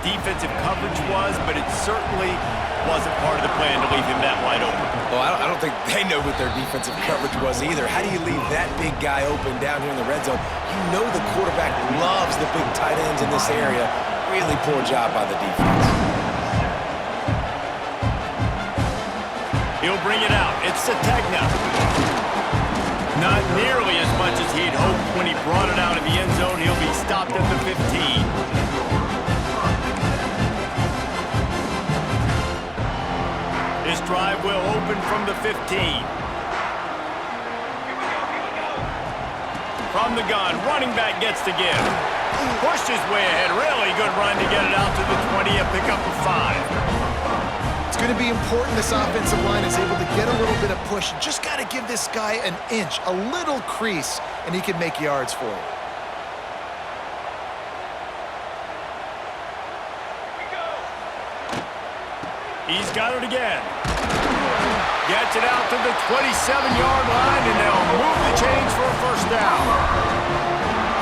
defensive coverage was, but it certainly wasn't part of the plan to leave him that wide open. Well, I don't think they know what their defensive coverage was either. How do you leave that big guy open down here in the red zone? You know the quarterback loves the big tight ends in this area. Really poor job by the defense. He'll bring it out. It's Sategna. Not nearly as much as he'd hoped when he brought it out of the end zone. He'll be stopped at the 15. This drive will open from the 15. From the gun, running back gets to give. Pushed his way ahead. Really good run to get it out to the 20, a pickup of 5. It's going to be important this offensive line is able to get a little bit of push. Just got to give this guy an inch, a little crease, and he can make yards for you. He's got it again. Gets it out to the 27-yard line, and they'll move the chains for a first down.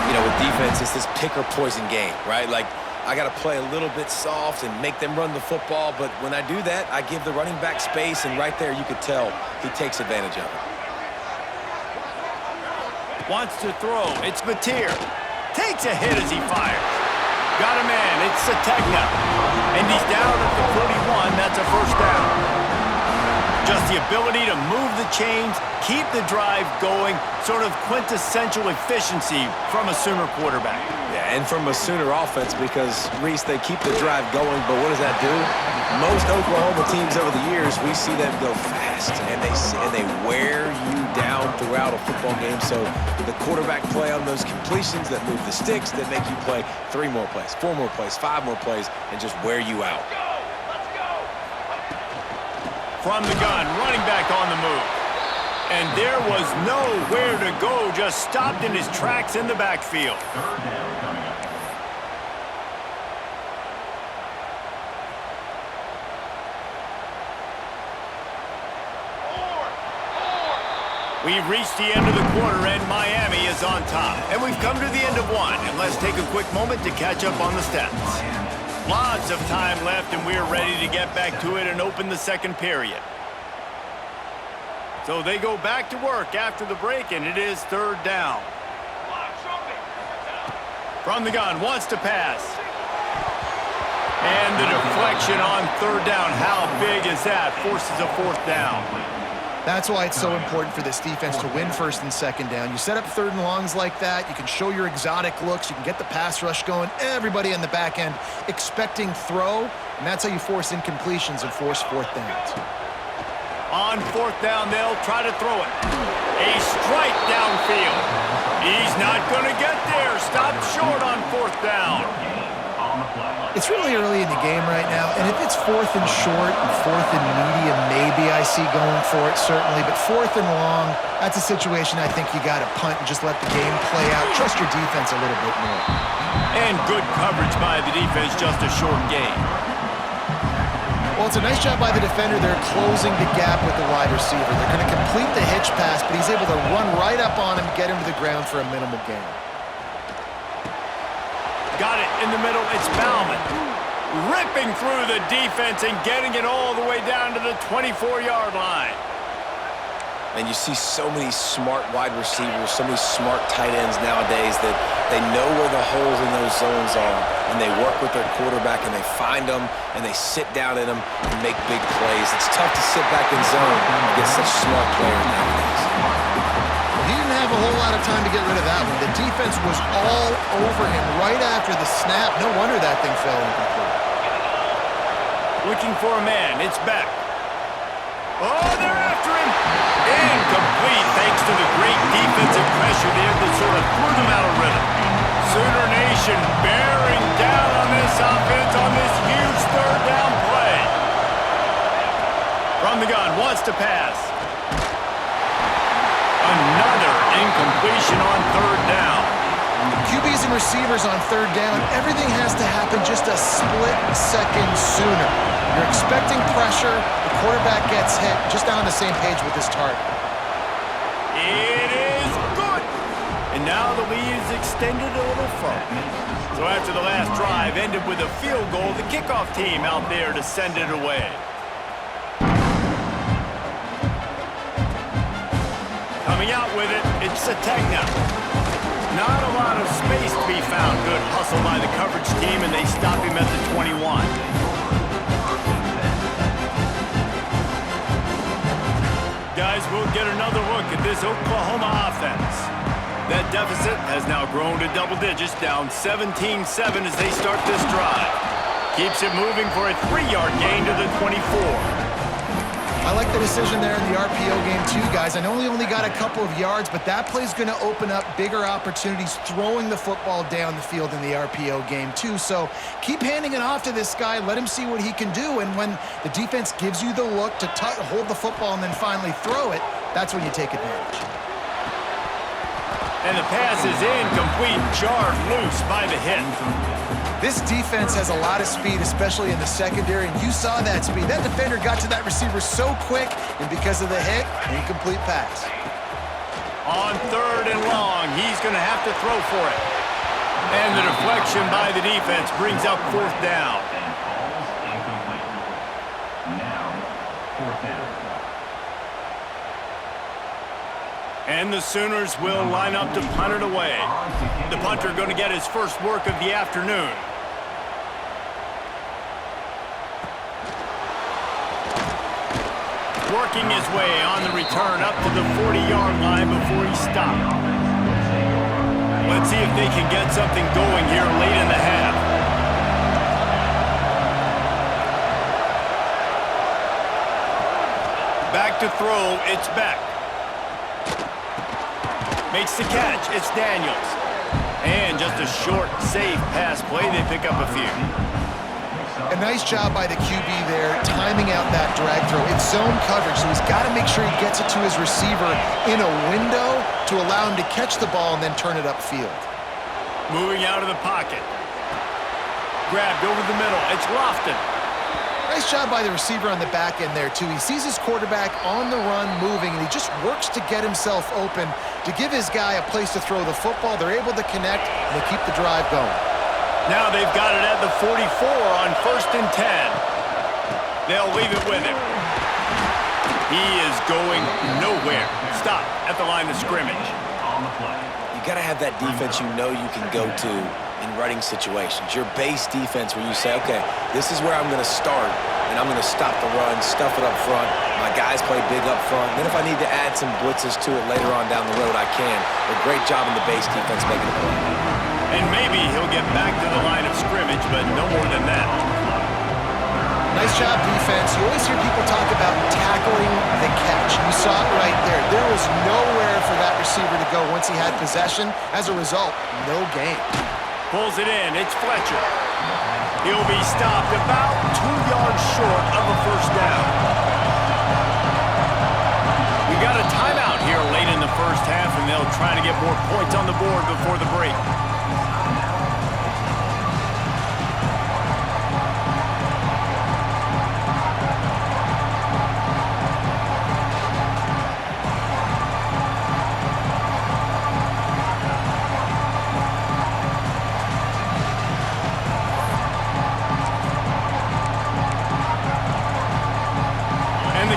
You know, with defense, it's this pick or poison game, right? Like, I got to play a little bit soft and make them run the football, but when I do that, I give the running back space, and right there you could tell he takes advantage of it. Wants to throw. It's Mateer. Takes a hit as he fires. Got a man. It's Sategna. And he's down at the 41. That's a first down. Just the ability to move the chains, keep the drive going, sort of quintessential efficiency from a Sooner quarterback. Yeah, and from a Sooner offense because, Reese, they keep the drive going, but what does that do? Most Oklahoma teams over the years, we see them go fast, and they wear you down throughout a football game. So the quarterback play on those completions that move the sticks, that make you play 3 more plays, 4 more plays, 5 more plays, and just wear you out. From the gun, running back on the move. And there was nowhere to go, just stopped in his tracks in the backfield. We've reached the end of the quarter, and Miami is on top. And we've come to the end of one, and let's take a quick moment to catch up on the stats. Lots of time left, and we're ready to get back to it and open the second period. So they go back to work after the break, and it is third down. From the gun, wants to pass. And the deflection on third down. How big is that? Forces a fourth down. That's why it's so important for this defense to win first and second down. You set up third and longs like that, you can show your exotic looks, you can get the pass rush going, everybody on the back end expecting throw, and that's how you force incompletions and force fourth downs. On fourth down, they'll try to throw it. A strike downfield. He's not going to get there. Stopped short on fourth down. It's really early in the game right now, and if it's fourth and short and fourth and medium, maybe I see going for it, certainly. But fourth and long, that's a situation I think you got to punt and just let the game play out. Trust your defense a little bit more. And good coverage by the defense, just a short gain. Well, it's a nice job by the defender. They're closing the gap with the wide receiver. They're going to complete the hitch pass, but he's able to run right up on him, get him to the ground for a minimal gain. Got it in the middle. It's Bauman. Ripping through the defense and getting it all the way down to the 24-yard line. And you see so many smart wide receivers, so many smart tight ends nowadays that they know where the holes in those zones are, and they work with their quarterback, and they find them, and they sit down in them and make big plays. It's tough to sit back in zone against such smart players nowadays. He didn't have a whole lot of time to get rid of that one. The defense was all over him right after the snap. No wonder that thing fell incomplete. Looking for a man. It's Beck. Oh, they're after him. Incomplete thanks to the great defensive pressure there that sort of threw them out of rhythm. Sooner Nation bearing down on this offense on this huge third down play. From the gun, wants to pass. Another incompletion on third down. QBs and receivers on third down, everything has to happen just a split second sooner. You're expecting pressure, the quarterback gets hit, just on the same page with his target. It is good. And now the lead is extended a little further. So after the last drive ended with a field goal, the kickoff team out there to send it away. Coming out with it, it's Sategna. Not a lot of space to be found. Good hustle by the coverage team, and they stop him at the 21. Guys, we'll get another look at this Oklahoma offense. That deficit has now grown to double digits, down 17-7 as they start this drive. Keeps it moving for a 3-yard gain to the 24. I like the decision there in the RPO game too, guys. I know he only got a couple of yards, but that play's going to open up bigger opportunities throwing the football down the field in the RPO game too. So keep handing it off to this guy. Let him see what he can do. And when the defense gives you the look to hold the football and then finally throw it, that's when you take advantage. And the pass is incomplete, jarred loose by the hit. This defense has a lot of speed, especially in the secondary, and you saw that speed. That defender got to that receiver so quick, and because of the hit, incomplete pass. On 3rd and long, he's going to have to throw for it. And the deflection by the defense brings up 4th down. And the Sooners will line up to punt it away. The punter going to get his first work of the afternoon. Working his way on the return up to the 40-yard line before he stopped. Let's see if they can get something going here late in the half. Back to throw, it's Beck. Makes the catch, it's Daniels. And just a short, safe pass play, they pick up a few. A nice job by the QB there, timing out that drag throw. It's zone coverage, so he's got to make sure he gets it to his receiver in a window to allow him to catch the ball and then turn it upfield. Moving out of the pocket. Grabbed over the middle, it's Lofton. Nice job by the receiver on the back end there, too. He sees his quarterback on the run moving, and he just works to get himself open to give his guy a place to throw the football. They're able to connect, and they keep the drive going. Now they've got it at the 44 on 1st and 10. They'll leave it with him. He is going nowhere. Stop at the line of scrimmage. You got to have that defense you know you can go to in running situations. Your base defense where you say, okay, this is where I'm going to start, and I'm going to stop the run, stuff it up front. My guys play big up front. Then if I need to add some blitzes to it later on down the road, I can. But great job in the base defense making a play. And maybe he'll get back to the line of scrimmage, but no more than that. Nice job, defense. You always hear people talk about tackling the catch. You saw it right there. There was nowhere for that receiver to go once he had possession. As a result, no gain. Pulls it in. It's Fletcher. He'll be stopped about 2 yards short of a 1st down. We got a timeout here late in the 1st half, and they'll try to get more points on the board before the break.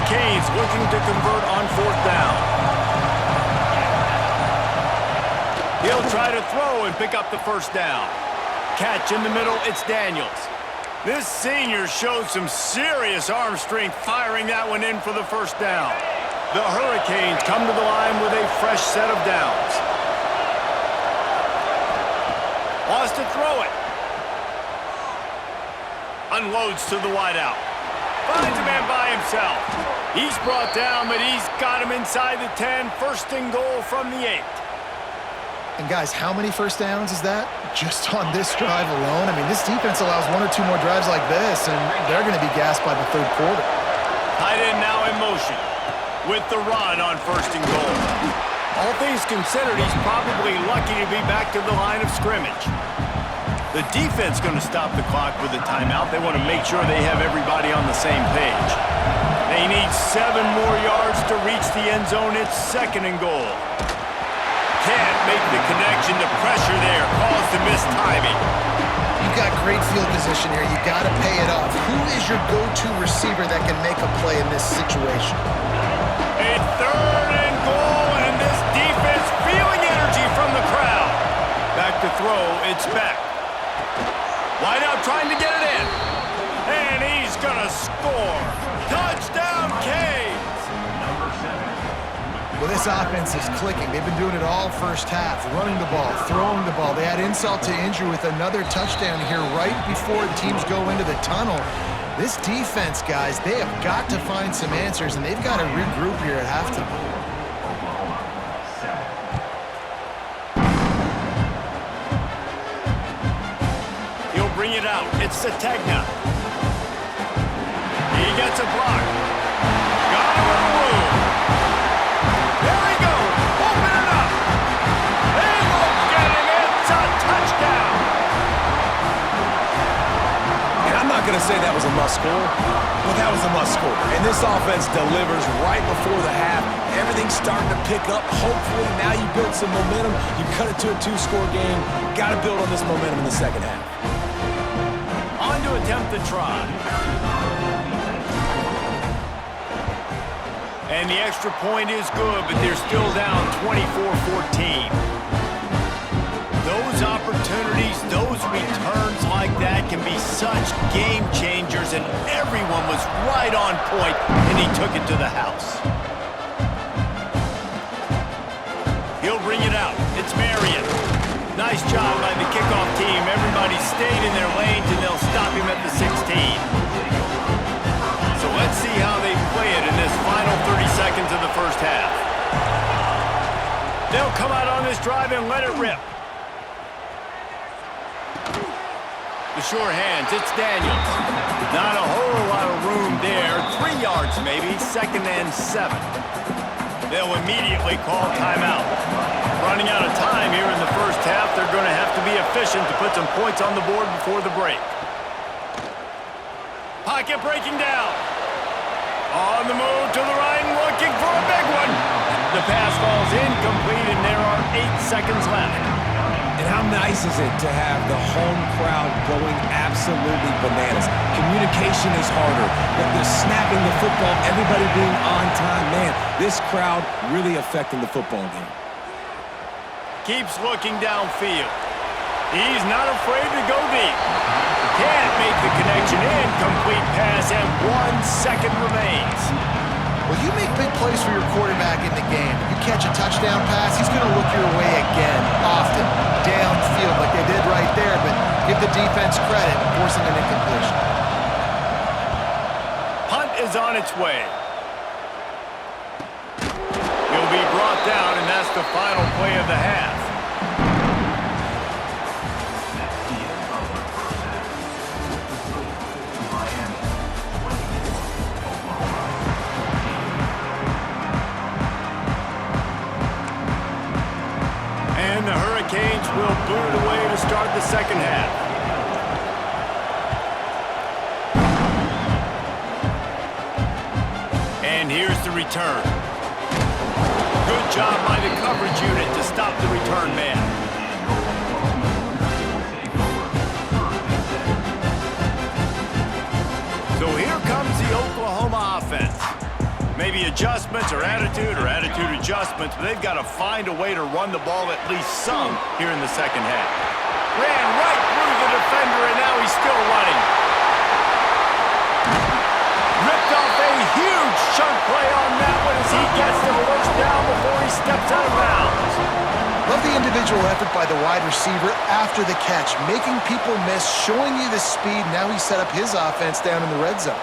Canes looking to convert on 4th down. He'll try to throw and pick up the 1st down. Catch in the middle, it's Daniels. This senior showed some serious arm strength firing that one in for the 1st down. The Hurricanes come to the line with a fresh set of downs. Wants to throw it. Unloads to the wideout. Finds a man by himself. He's brought down, but he's got him inside the 10. 1st and goal from the 8. And guys, how many 1st downs is that? Just on this drive alone? I mean, this defense allows 1 or 2 more drives like this, and they're going to be gassed by the 3rd quarter. Tight end now in motion with the run on 1st and goal. All things considered, he's probably lucky to be back to the line of scrimmage. The defense going to stop the clock with a timeout. They want to make sure they have everybody on the same page. They need 7 more yards to reach the end zone. It's 2nd and goal. 10. make the connection. The pressure there caused the missed timing. You've got great field position here. You got to pay it off. Who is your go-to receiver that can make a play in this situation? A third and goal, and this defense feeling energy from the crowd. Back to throw, it's back. Wide out trying to get it in. And he's going to score. Touchdown, Canes! Well, this offense is clicking. They've been doing it all first half, running the ball, throwing the ball. They had insult to injury with another touchdown here right before teams go into the tunnel. This defense, guys, they have got to find some answers, and they've got to regroup here at halftime. He'll bring it out. It's Sategna. He gets a block. Got him in the room. There he goes. Open it up. They will get him. It's a touchdown. And I'm not going to say that was a must-score, but that was a must-score. And this offense delivers right before the half. Everything's starting to pick up. Hopefully, now you build some momentum. You cut it to a two-score game. Got to build on this momentum in the second half. On to attempt the try. And the extra point is good, but they're still down 24-14. Those opportunities, those returns like that can be such game changers, and everyone was right on point, and he took it to the house. He'll bring it out. It's Marion. Nice job by the kickoff team. Everybody stayed in their lanes, and they'll stop him at the 16. So let's see how they play it in this final 30 seconds of the first half. They'll come out on this drive and let it rip. The sure hands, it's Daniels. Not a whole lot of room there. 3 yards maybe, 2nd and 7. They'll immediately call timeout. Running out of time here in the first half, they're going to have to be efficient to put some points on the board before the break. Pocket breaking down. On the move to the right and looking for a big one. The pass falls incomplete, and there are 8 seconds left. And how nice is it to have the home crowd going absolutely bananas? Communication is harder, but they're snapping the football, everybody being on time. Man, this crowd really affecting the football game. Keeps looking downfield. He's not afraid to go deep. Can't make the connection. Incomplete pass, and 1 second remains. Well, you make big plays for your quarterback in the game. You catch a touchdown pass, he's going to look your way again, often, downfield like they did right there, but give the defense credit, forcing an incompletion. Punt is on its way. He'll be brought down, and that's the final play of the half. And the Hurricanes will boot it away to start the second half. And here's the return. Good job by the coverage unit to stop the return man. So here comes the Oklahoma offense. Maybe adjustments or attitude adjustments, but they've got to find a way to run the ball at least some here in the second half. Ran right through the defender, and now he's still running. Ripped off a huge chunk play on that one as he gets the first down before he steps out of bounds. Love the individual effort by the wide receiver after the catch, making people miss, showing you the speed. Now he set up his offense down in the red zone.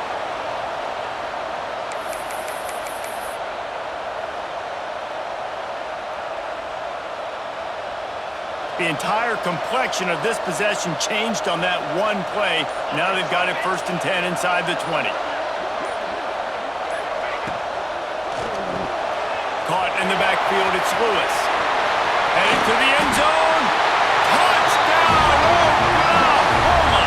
The entire complexion of this possession changed on that one play. Now they've got it 1st and 10 inside the 20. Caught in the backfield, it's Lewis. Headed to the end zone. Touchdown, Oklahoma!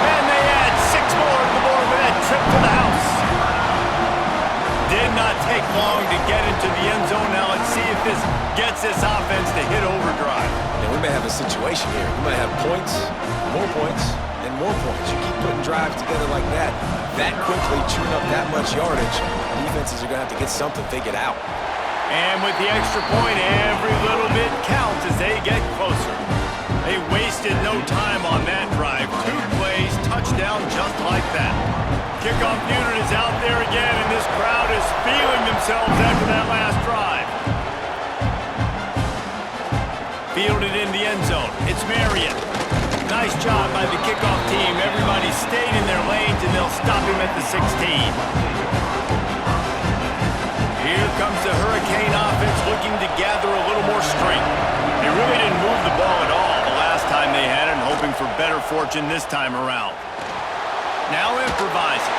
And they add 6 more to the board with that trip to the house. Did not take long to get into the end zone. Now let's see if this gets this offense to hit overdrive. may have a situation here. You might have points, and more points. You keep putting drives together like that quickly, chewing up that much yardage, defenses are going to have to get something figured out. And with the extra point, every little bit counts as they get closer. They wasted no time on that drive. 2 plays, touchdown just like that. Kickoff unit is out there again, and this crowd is feeling themselves after that last drive. Fielded in the end zone. It's Marion. Nice job by the kickoff team. Everybody stayed in their lanes, and they'll stop him at the 16. Here comes the Hurricane offense looking to gather a little more strength. They really didn't move the ball at all the last time they had it, and hoping for better fortune this time around. Now improvising.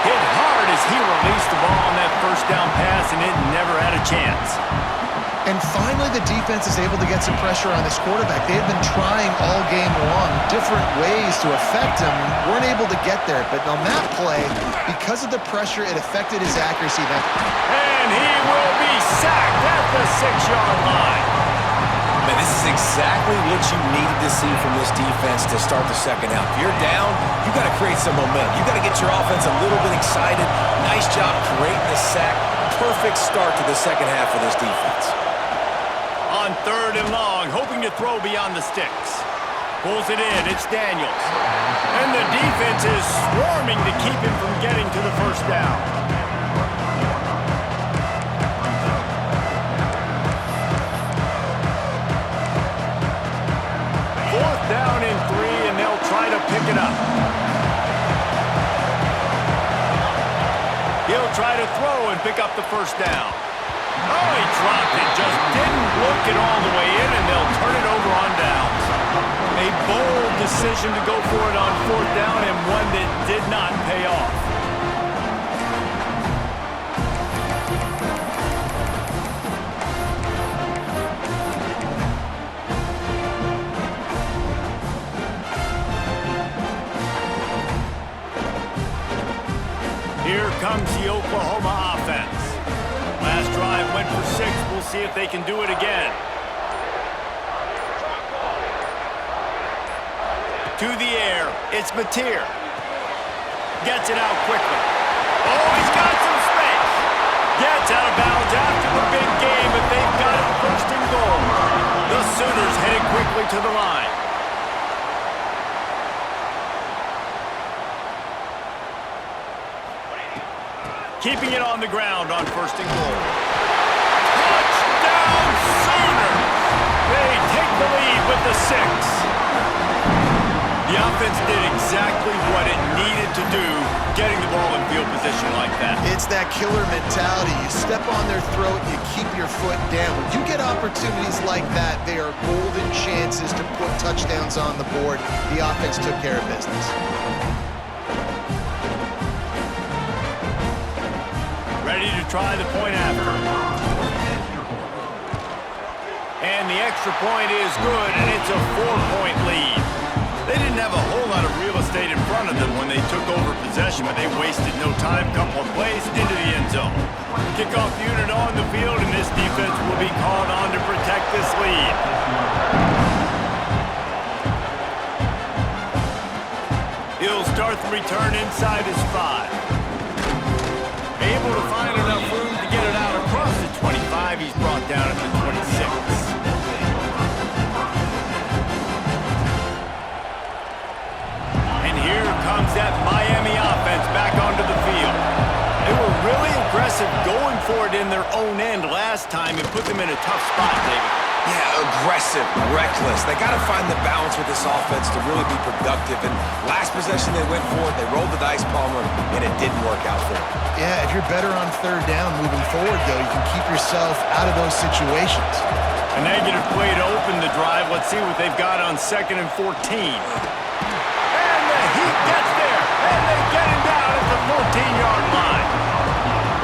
Hit hard as he released the ball on that first down pass, and it never had a chance. And finally, the defense is able to get some pressure on this quarterback. They had been trying all game long different ways to affect him. Weren't able to get there. But on that play, because of the pressure, it affected his accuracy. And he will be sacked at the 6-yard line. Man, this is exactly what you needed to see from this defense to start the second half. If you're down, you got to create some momentum. You got to get your offense a little bit excited. Nice job creating the sack. Perfect start to the second half for this defense. On 3rd and long, hoping to throw beyond the sticks. Pulls it in, it's Daniels. And the defense is swarming to keep him from getting to the first down. Fourth down and 3, and they'll try to pick it up. He'll try to throw and pick up the first down. Oh, he dropped it. Just didn't look it all the way in, and they'll turn it over on downs. A bold decision to go for it on 4th down, and one that did not pay off. Here comes the Oklahoma offense. Last drive went for 6. We'll see if they can do it again. To the air. It's Mateer. Gets it out quickly. Oh, he's got some space. Gets out of bounds after the big game, but they've got it 1st and goal. The Sooners headed quickly to the line. Keeping it on the ground on 1st and goal. Touchdown Sooners! They take the lead with the 6. The offense did exactly what it needed to do, getting the ball in field position like that. It's that killer mentality. You step on their throat, you keep your foot down. When you get opportunities like that, they are golden chances to put touchdowns on the board. The offense took care of business. Ready to try the point after. And the extra point is good, and it's a 4-point lead. They didn't have a whole lot of real estate in front of them when they took over possession, but they wasted no time. Couple of plays into the end zone. Kickoff unit on the field, and this defense will be called on to protect this lead. He'll start the return inside his 5. Able to find enough room to get it out across the 25. He's brought down at the 26. And here comes that Miami offense back onto the field. They were really aggressive going for it in their own end last time and put them in a tough spot, David. Yeah, aggressive, reckless. They got to find the balance with this offense to really be productive. And last possession they went for it, they rolled the dice, Palmer, and it didn't work out for them. Yeah, if you're better on 3rd down moving forward, though, you can keep yourself out of those situations. A negative play to open the drive. Let's see what they've got on 2nd and 14. And the Heat gets there, and they get him down at the 14-yard line.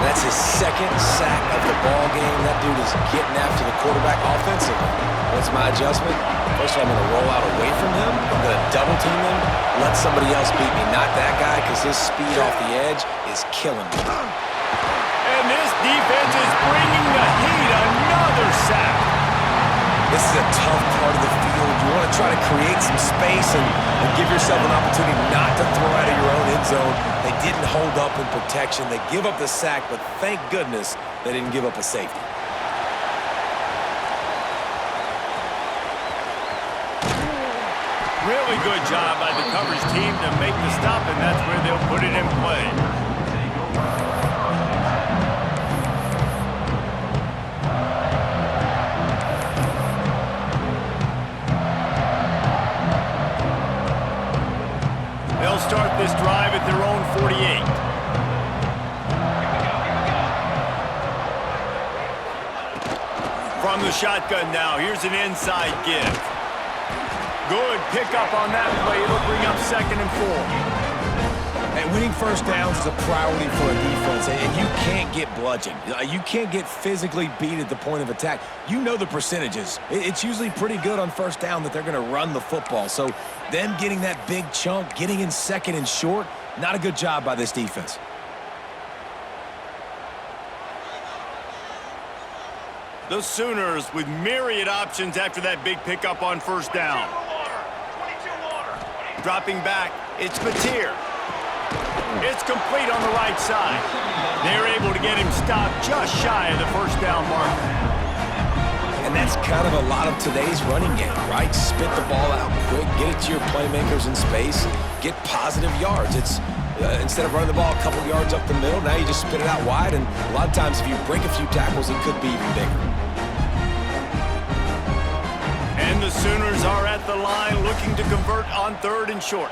That's his 2nd sack of the ball game. That dude is getting after the quarterback offensively. What's my adjustment? First of all, I'm going to roll out away from him. I'm going to double team him, let somebody else beat me. Not that guy, because his speed off the edge is killing me. And this defense is bringing the Heat another sack. This is a tough part of the field. You want to try to create some space and give yourself an opportunity not to throw out of your own end zone. They didn't hold up in protection. They give up the sack, but thank goodness they didn't give up a safety. Really good job by the coverage team to make the stop, and that's where they'll put it in play. They'll start this drive at their own 48. From the shotgun now, here's an inside give. Good pickup on that play. It'll bring up 2nd and 4. And winning first downs is a priority for a defense, and you can't get bludgeoned. You can't get physically beat at the point of attack. You know the percentages. It's usually pretty good on first down that they're going to run the football. So them getting that big chunk, getting in 2nd and short, not a good job by this defense. The Sooners with myriad options after that big pickup on first down. Dropping back, it's Mateer. It's complete on the right side. They're able to get him stopped just shy of the first down marker. And that's kind of a lot of today's running game, right? Spit the ball out quick, get it to your playmakers in space, get positive yards. It's instead of running the ball a couple yards up the middle, now you just spit it out wide, and a lot of times if you break a few tackles, it could be even bigger. And the Sooners are at the line looking to convert on 3rd and short.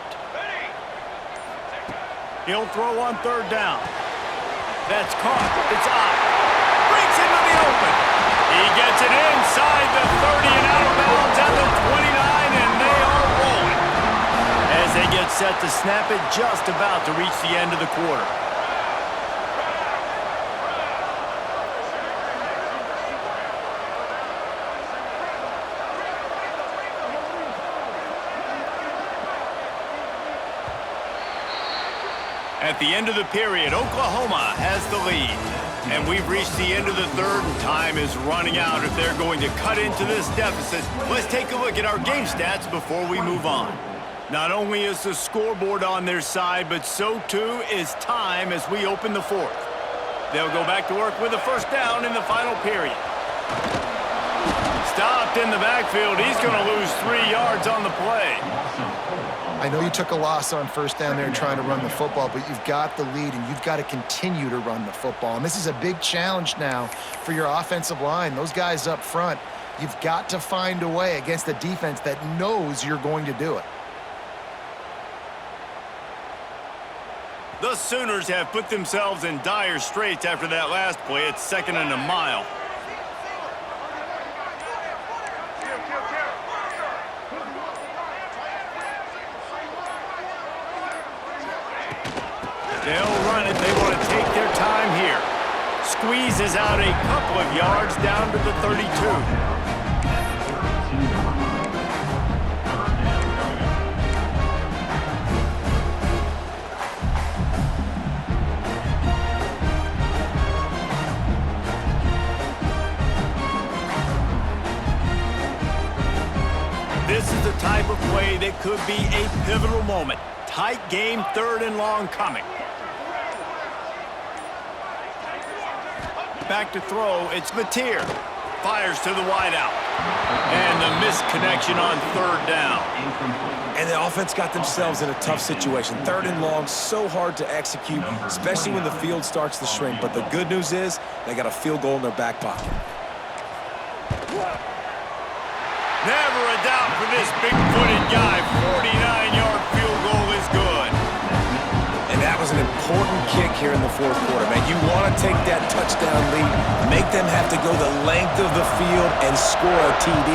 He'll throw on 3rd down. That's caught. It's out. Breaks into the open. He gets it inside the 30 and out of bounds at the 29, and they are rolling. As they get set to snap it, just about to reach the end of the quarter. At the end of the period, Oklahoma has the lead. And we've reached the end of the 3rd, and time is running out if they're going to cut into this deficit. Let's take a look at our game stats before we move on. Not only is the scoreboard on their side, but so too is time as we open the 4th. They'll go back to work with a first down in the final period. Stopped in the backfield. He's going to lose 3 yards on the play. I know you took a loss on first down there trying to run the football, but you've got the lead, and you've got to continue to run the football. And this is a big challenge now for your offensive line. Those guys up front, you've got to find a way against a defense that knows you're going to do it. The Sooners have put themselves in dire straits after that last play. It's 2nd and a mile. They'll run it. They want to take their time here. Squeezes out a couple of yards down to the 32. This is the type of play that could be a pivotal moment. Tight game, 3rd and long coming. Back to throw, it's Mateer. Fires to the wideout. And the missed connection on 3rd down. And the offense got themselves in a tough situation. 3rd and long, so hard to execute, especially when the field starts to shrink. But the good news is they got a field goal in their back pocket. Never a doubt for this big-footed guy. 49-yard field goal is good. And that was an important kick here in the 4th quarter, man. You want to take that touchdown lead, make them have to go the length of the field and score a TD.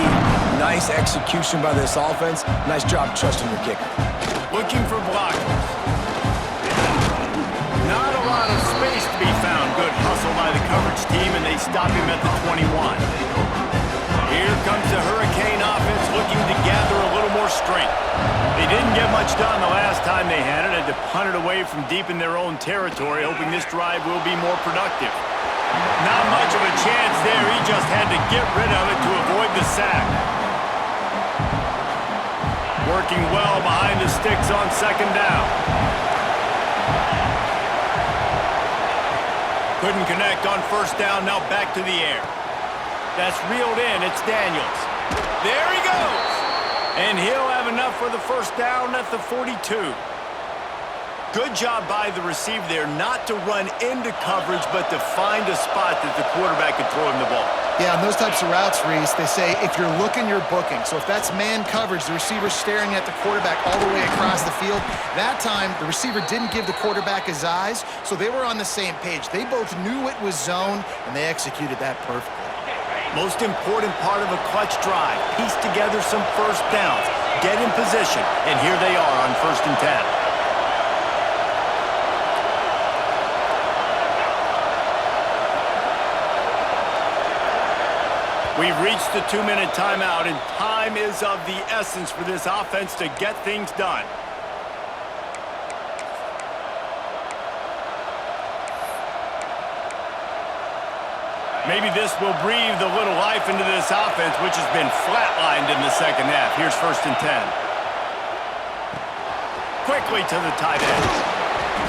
Nice execution by this offense. Nice job trusting your kicker. Looking for blockers. Not a lot of space to be found. Good hustle by the coverage team, and they stop him at the 21. Here comes the Hurricane offense looking to gather a little more strength. They didn't get much done the last time they had it to punt it away from deep in their own territory, hoping this drive will be more productive. Not much of a chance there. He just had to get rid of it to avoid the sack. Working well behind the sticks on second down. Couldn't connect on first down. Now back to the air. That's reeled in. It's Daniels. There he goes. And he'll have enough for the first down at the 42. Good job by the receiver there not to run into coverage, but to find a spot that the quarterback could throw him the ball. Yeah, on those types of routes, Reese, they say if you're looking, you're booking. So if that's man coverage, the receiver's staring at the quarterback all the way across the field. That time, the receiver didn't give the quarterback his eyes, so they were on the same page. They both knew it was zone, and they executed that perfectly. Most important part of a clutch drive, piece together some first downs, get in position, and here they are on 1st and 10. We've reached the 2-minute timeout, and time is of the essence for this offense to get things done. Maybe this will breathe a little life into this offense, which has been flatlined in the second half. Here's 1st and 10. Quickly to the tight end.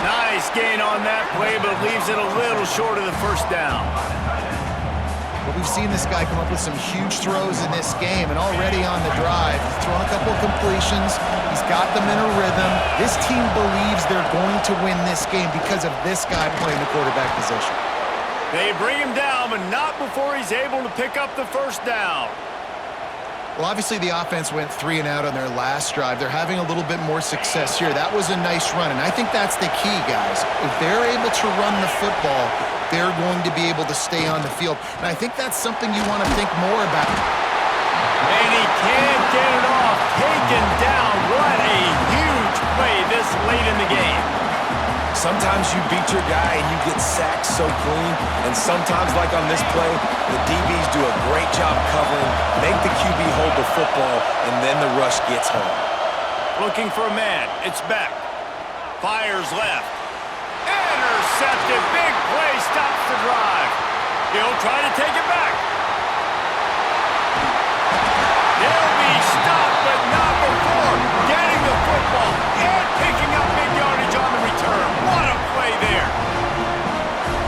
Nice gain on that play, but leaves it a little short of the first down. But we've seen this guy come up with some huge throws in this game, and already on the drive, he's thrown a couple of completions. He's got them in a rhythm. This team believes they're going to win this game because of this guy playing the quarterback position. They bring him down, but not before he's able to pick up the first down. Well, obviously the offense went 3 and out on their last drive. They're having a little bit more success here. That was a nice run, and I think that's the key, guys. If they're able to run the football, they're going to be able to stay on the field. And I think that's something you want to think more about. And he can't get it off. Taken down. What a huge play this late in the game. Sometimes you beat your guy and you get sacked so clean, and sometimes, like on this play, the DBs do a great job covering, make the QB hold the football, and then the rush gets home. Looking for a man. It's Beck. Fires left. Intercepted. Big play. Stops the drive. He'll try to take it back. He'll be stopped, but not before getting the football and picking up big yardage on the return. What a play there.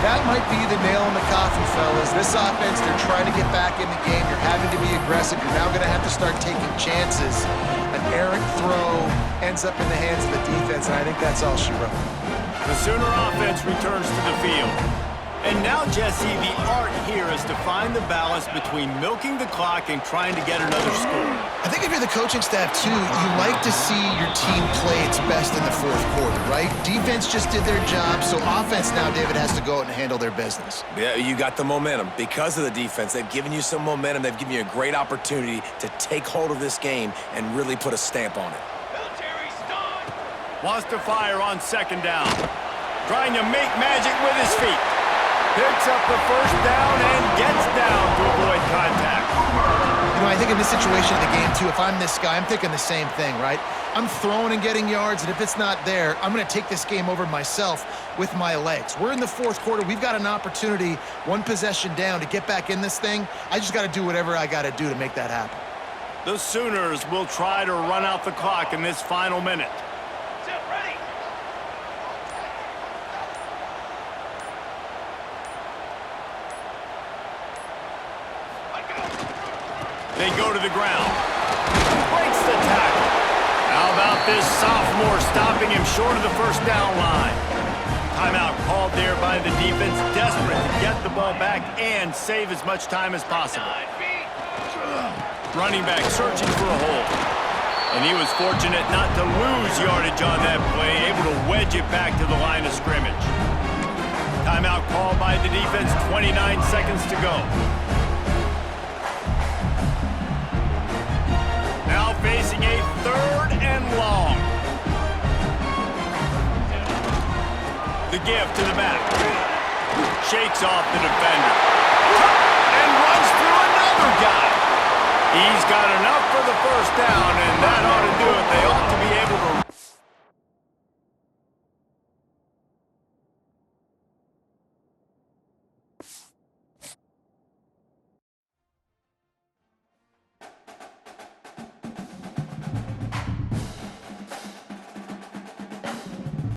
That might be the nail in the coffin, fellas. This offense, they're trying to get back in the game. You're having to be aggressive. You're now going to have to start taking chances. An errant throw ends up in the hands of the defense, and I think that's all she wrote. The Sooner offense returns to the field. And now, Jesse, the art here is to find the balance between milking the clock and trying to get another score. I think if you're the coaching staff, too, you like to see your team play its best in the fourth quarter, right? Defense just did their job, so offense now, David, has to go out and handle their business. Yeah, you got the momentum. Because of the defense, they've given you some momentum. They've given you a great opportunity to take hold of this game and really put a stamp on it. Wants to fire on second down. Trying to make magic with his feet. Picks up the first down and gets down to avoid contact. You know, I think in this situation of the game, too, if I'm this guy, I'm thinking the same thing, right? I'm throwing and getting yards, and if it's not there, I'm going to take this game over myself with my legs. We're in the fourth quarter. We've got an opportunity, one possession down, to get back in this thing. I just got to do whatever I got to do to make that happen. The Sooners will try to run out the clock in this final minute. They go to the ground. Breaks the tackle. How about this sophomore stopping him short of the first down line? Timeout called there by the defense, desperate to get the ball back and save as much time as possible. Running back searching for a hole. And he was fortunate not to lose yardage on that play, able to wedge it back to the line of scrimmage. Timeout called by the defense, 29 seconds to go. Now facing a 3rd and long. The give to the back. Shakes off the defender. And runs through another guy. He's got enough for the first down, and that ought to do it. They ought to be able to